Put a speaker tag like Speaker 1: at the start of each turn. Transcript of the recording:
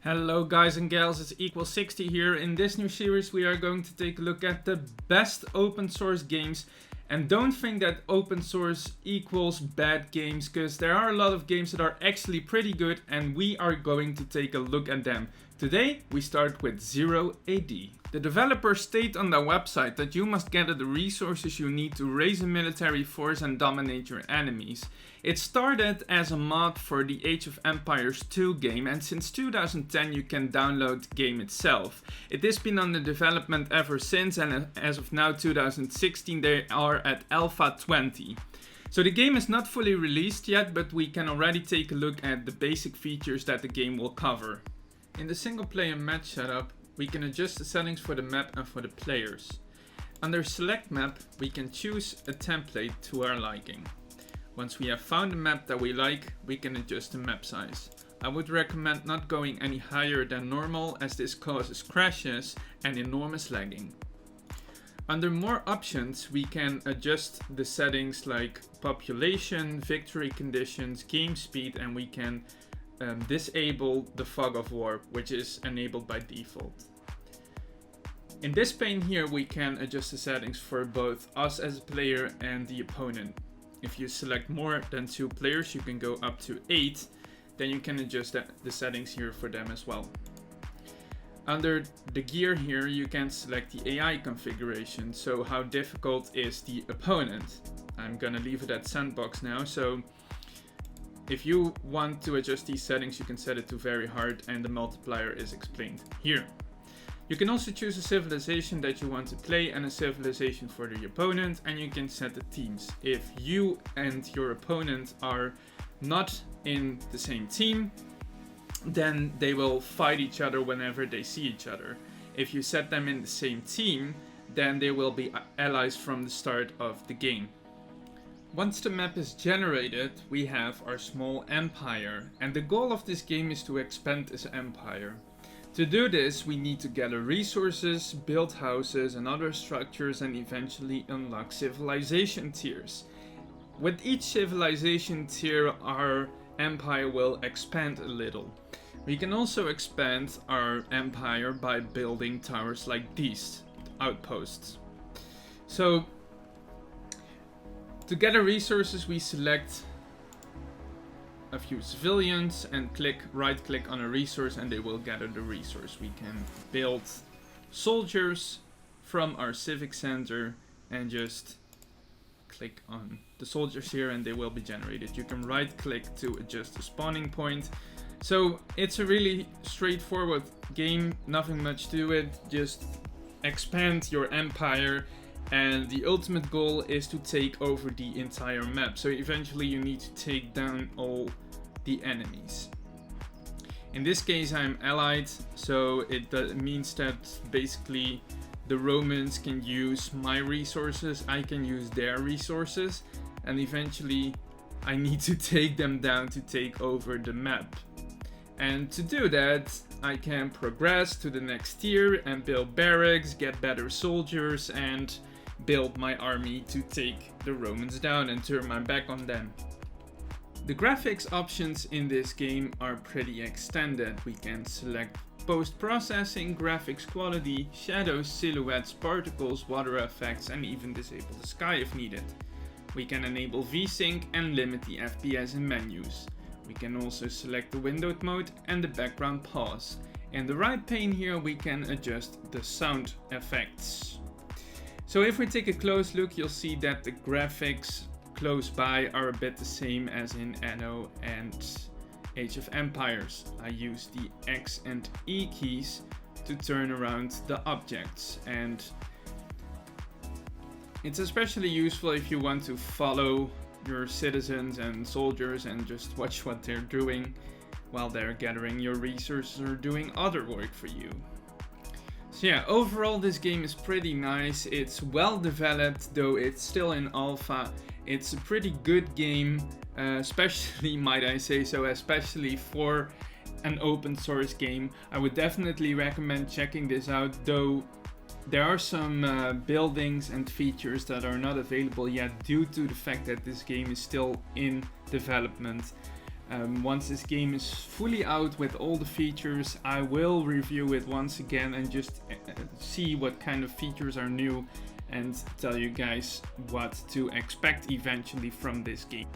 Speaker 1: Hello guys and gals, it's Equal60 here. In this new series we are going to take a look at the best open source games. And don't think that open source equals bad games, because there are a lot of games that are actually pretty good and we are going to take a look at them. Today we start with Zero AD. The developers state on their website that you must gather the resources you need to raise a military force and dominate your enemies. It started as a mod for the Age of Empires 2 game, and since 2010 you can download the game itself. It has been under development ever since, and as of now 2016 they are at Alpha 20. So the game is not fully released yet, but we can already take a look at the basic features that the game will cover. In the single player match setup, we can adjust the settings for the map and for the players. Under select map, we can choose a template to our liking. Once we have found a map that we like, we can adjust the map size. I would recommend not going any higher than normal, as this causes crashes and enormous lagging. Under more options, we can adjust the settings like population, victory conditions, game speed, and we can disable the fog of war, which is enabled by default. In this pane here, we can adjust the settings for both us as a player and the opponent. If you select more than 2 players, you can go up to 8. Then you can adjust the settings here for them as well. Under the gear here, you can select the AI configuration. So how difficult is the opponent? I'm gonna leave it at sandbox now. So if you want to adjust these settings, you can set it to very hard, and the multiplier is explained here. You can also choose a civilization that you want to play and a civilization for the opponent, and you can set the teams. If you and your opponent are not in the same team, then they will fight each other whenever they see each other. If you set them in the same team, then they will be allies from the start of the game. Once the map is generated, we have our small empire, and the goal of this game is to expand this empire. To do this, we need to gather resources, build houses and other structures, and eventually unlock civilization tiers. With each civilization tier, our empire will expand a little. We can also expand our empire by building towers like these, outposts. So, to gather resources, we select a few civilians and right click on a resource and they will gather the resource. We can build soldiers from our civic center and just click on the soldiers here and they will be generated. You can right click to adjust the spawning point. So it's a really straightforward game, nothing much to it, just expand your empire, and the ultimate goal is to take over the entire map. So eventually you need to take down all the enemies. In this case I'm allied, so it means that basically the Romans can use my resources, I can use their resources, and eventually I need to take them down to take over the map. And to do that, I can progress to the next tier and build barracks, get better soldiers, and build my army to take the Romans down and turn my back on them. The graphics options in this game are pretty extended. We can select post-processing, graphics quality, shadows, silhouettes, particles, water effects, and even disable the sky if needed. We can enable VSync and limit the FPS in menus. We can also select the windowed mode and the background pause. In the right pane here we can adjust the sound effects. So if we take a close look, you'll see that the graphics close by are a bit the same as in Anno and Age of Empires. I use the X and E keys to turn around the objects, and it's especially useful if you want to follow your citizens and soldiers and just watch what they're doing while they're gathering your resources or doing other work for you. So yeah, overall this game is pretty nice. It's well developed, though it's still in alpha. It's a pretty good game, especially, might I say so, especially for an open source game. I would definitely recommend checking this out, though there are some buildings and features that are not available yet due to the fact that this game is still in development. Once this game is fully out with all the features, I will review it once again and just see what kind of features are new and tell you guys what to expect eventually from this game.